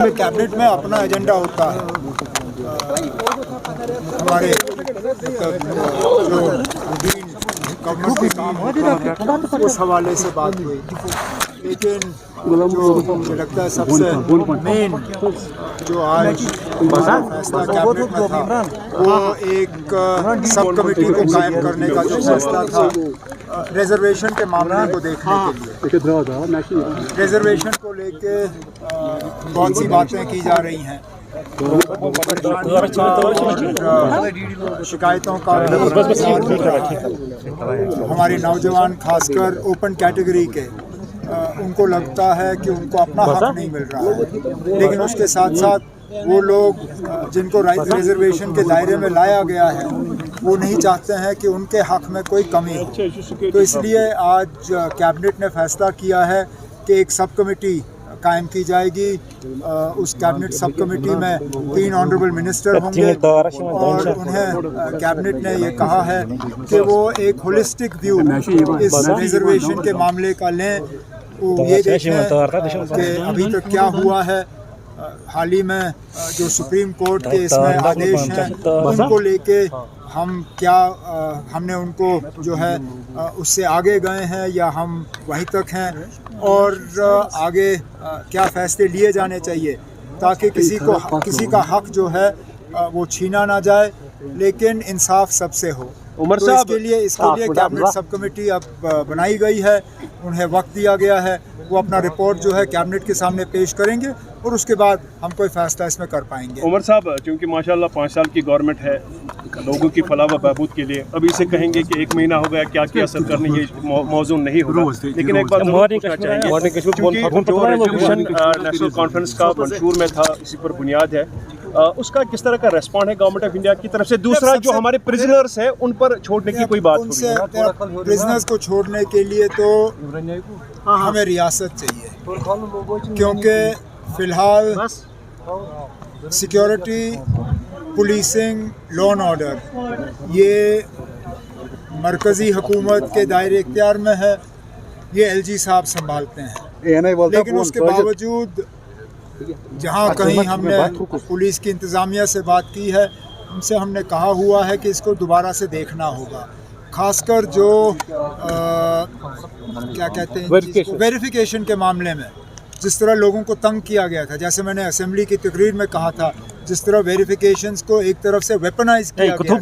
Cabinet में अपना agenda होता है। हमारे जो गवर्नमेंट के काम होता है उस हवाले से बात हुई, लेकिन जो मुझे लगता है सबसे मेन जो आज फैसला कैबिनेट में था वो एक सब कमेटी को कायम करने का जो फैसला था रिजर्वेशन के मामले को देखने के लिए। रिजर्वेशन को लेके बहुत सी बातें की जा रही हैं, शिकायतों का हमारे नौजवान खासकर ओपन कैटेगरी के उनको लगता है कि उनको अपना हक नहीं मिल रहा है, लेकिन उसके साथ साथ वो लोग जिनको रिजर्वेशन के दायरे में लाया गया है वो नहीं चाहते हैं कि उनके हक में कोई कमी हो। तो इसलिए आज कैबिनेट ने फैसला किया है कि एक सब कमेटी कायम की जाएगी। उस कैबिनेट सब कमेटी में 3 ऑनरेबल मिनिस्टर होंगे और उन्हें कैबिनेट ने ये कहा है कि वो एक होलिस्टिक व्यू इस रिजर्वेशन के मामले का लें। वो ये देखें कि अभी तक क्या हुआ है। हाल ही में जो सुप्रीम कोर्ट के इसमें आदेश हैं उनको लेके हम क्या हमने उनको जो है उससे आगे गए हैं या हम वहीं तक हैं, और आगे क्या फैसले लिए जाने चाहिए ताकि किसी का हक जो है वो छीना ना जाए, लेकिन इंसाफ सबसे हो। उमर तो साहब इसके लिए कैबिनेट सब कमेटी अब बनाई गई है, उन्हें वक्त दिया गया है, वो अपना रिपोर्ट जो है कैबिनेट के सामने पेश करेंगे और उसके बाद हम कोई फैसला इसमें कर पाएंगे। उमर साहब, क्योंकि माशाल्लाह 5 साल की गवर्नमेंट है लोगों की फलाह व बहबूद के लिए, अभी से कहेंगे कि 1 महीना हो गया क्या क्या असर करने, ये मौजूद नहीं होगा। लेकिन एक बात पूछना चाहेंगे, क्योंकि जो रेजोल्यूशन नेशनल कॉन्फ्रेंस का मंशूर में था इसी पर बुनियाद है, उसका किस तरह का रेस्पॉन्ड है गवर्नमेंट ऑफ इंडिया की तरफ से? दूसरा, जो हमारे प्रिजनर्स हैं उन पर छोड़ने की कोई बात उनसे प्रिजनर्स को छोड़ने के लिए तो हमें रियासत चाहिए, क्योंकि फिलहाल security, policing, law and order ये मरकज़ी हुकूमत के दायरे इख्तियार में है, ये LG साहब संभालते हैं। लेकिन उसके बावजूद जहाँ कहीं हमने पुलिस की इंतज़ामिया से बात की है, उनसे हमने कहा हुआ है कि इसको दोबारा से देखना होगा, खासकर जो क्या कहते हैं वेरिफिकेशन के मामले में जिस तरह लोगों को तंग किया गया था। जैसे मैंने असेंबली की तकरीर में कहा था, जिस तरह वेरिफिकेशंस को एक तरफ से वेपनाइज किया गया,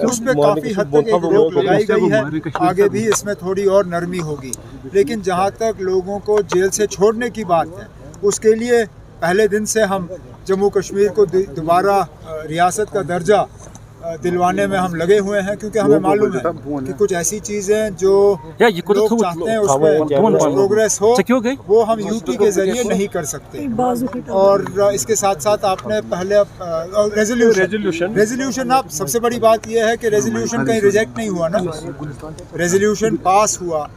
उस पर काफ़ी हद तक एक रोक लगाई गई है। आगे भी इसमें थोड़ी और नरमी होगी, लेकिन जहाँ तक लोगों को जेल से छोड़ने की बात है, उसके लिए पहले दिन से हम जम्मू कश्मीर को दोबारा रियासत का दर्जा दिलवाने में हम लगे हुए हैं, क्योंकि हमें मालूम है कि कुछ ऐसी चीज़ें जो लोग चाहते हैं उसमें प्रोग्रेस हो, वो हम यूपी के ज़रिए नहीं कर सकते। और इसके साथ साथ आपने पहले रेजोल्यूशन आप सबसे बड़ी बात यह है कि रेजोल्यूशन कहीं रिजेक्ट नहीं हुआ ना, रेजोल्यूशन पास हुआ,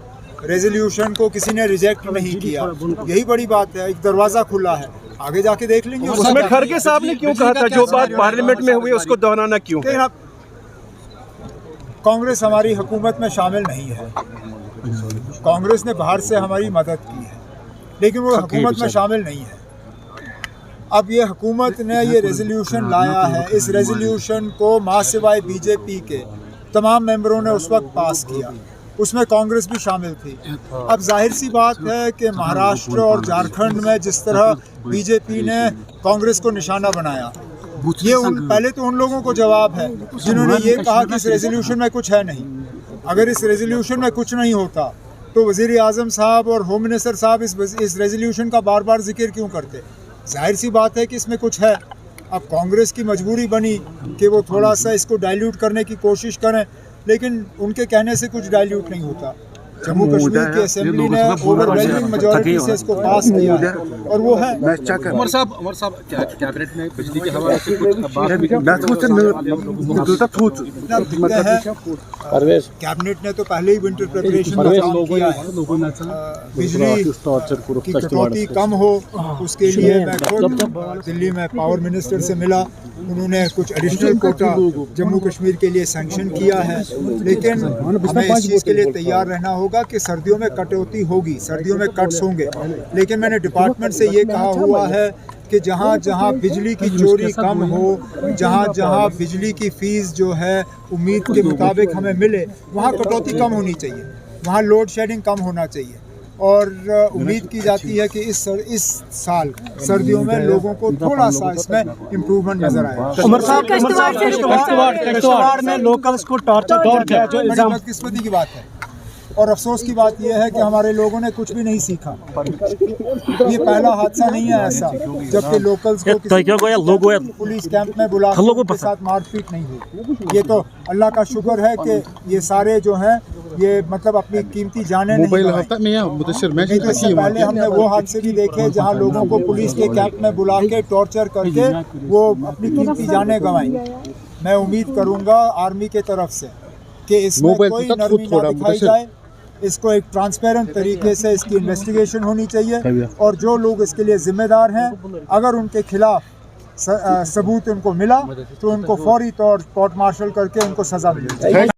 रेजोल्यूशन को किसी ने रिजेक्ट नहीं किया, यही बड़ी बात है। एक दरवाज़ा खुला है, आगे जाके देख लेंगे। उसमें खड़गे साहब ने क्यों कहा था जो बात पार्लियामेंट में हुई उसको दोहराना क्यों? कांग्रेस हमारी हुकूमत में शामिल नहीं है, कांग्रेस ने बाहर से हमारी मदद की है, लेकिन वो हुकूमत में शामिल नहीं है। अब ये हुकूमत ने ये रेजोल्यूशन लाया है, इस रेजोल्यूशन को मां सिवाय बीजेपी के तमाम मेंबरों ने उस वक्त पास किया, उसमें कांग्रेस भी शामिल थी। अब जाहिर सी बात है कि महाराष्ट्र और झारखंड में जिस तरह बीजेपी ने कांग्रेस को निशाना बनाया, ये पहले तो उन लोगों को जवाब है जिन्होंने ये कहा कि इस रेजोल्यूशन में कुछ है नहीं। अगर इस रेजोल्यूशन में कुछ नहीं होता तो वज़ीर आज़म साहब और होम मिनिस्टर साहब इस रेजोल्यूशन का बार बार जिक्र क्यों करते? जाहिर सी बात है कि इसमें कुछ है। अब कांग्रेस की मजबूरी बनी कि वो थोड़ा सा इसको डाइल्यूट करने की कोशिश करें, लेकिन उनके कहने से कुछ डाइल्यूट नहीं होता। जम्मू कश्मीर की असेंबली ने ओवरवेलमिंग मेजॉरिटी से इसको पास किया है, और वो है। उमर साहब कैबिनेट में बिजली के हवाले से कैबिनेट ने तो पहले ही विंटर प्रिपरेशन का काम किया है। बिजली की कटौती कम हो, उसके लिए मैं खुद दिल्ली में पावर मिनिस्टर से मिला, उन्होंने कुछ एडिशनल कोटा जम्मू कश्मीर के लिए सैंक्शन किया है, लेकिन हमें इस चीज़ के लिए तैयार रहना होगा कि सर्दियों में कटौती होगी, सर्दियों में कट्स होंगे। लेकिन मैंने डिपार्टमेंट से ये कहा हुआ है कि जहाँ जहाँ बिजली की चोरी कम हो, जहाँ जहाँ बिजली की फ़ीस जो है उम्मीद के मुताबिक हमें मिले, वहाँ कटौती कम होनी चाहिए, वहाँ लोड शेडिंग कम होना चाहिए। और उम्मीद की जाती है कि इस साल सर्दियों में लोगों को थोड़ा सा इसमें इम्प्रूवमेंट नजर आएगा। उमर साहब, किश्तवाड़ में लोकल्स को टॉर्चर किया जो बड़ी इल्जाम, बदकिस्मती की बात है और अफसोस की बात यह है कि हमारे लोगों ने कुछ भी नहीं सीखा। ये पहला हादसा नहीं है ऐसा जबकि लोकल्स को किसी पुलिस कैंप में बुला के साथ मारपीट नहीं हुई। ये तो अल्लाह का शुक्र है कि ये सारे जो हैं ये मतलब अपनी कीमती जाने नहीं गंवाई। नहीं तो इससे पहले हमने वो हादसे भी देखे जहाँ लोगों को पुलिस के कैंप में बुला के टॉर्चर करके वो अपनी कीमती जाने गंवाई। मैं उम्मीद करूँगा आर्मी के तरफ से कि इसमें कोई नरमी ना दिखाई जाए, इसको एक ट्रांसपेरेंट तरीके से इसकी इन्वेस्टिगेशन होनी चाहिए और जो लोग इसके लिए जिम्मेदार हैं अगर उनके खिलाफ सबूत उनको मिला तो उनको फौरी तौर कोर्ट मार्शल करके उनको सज़ा मिले।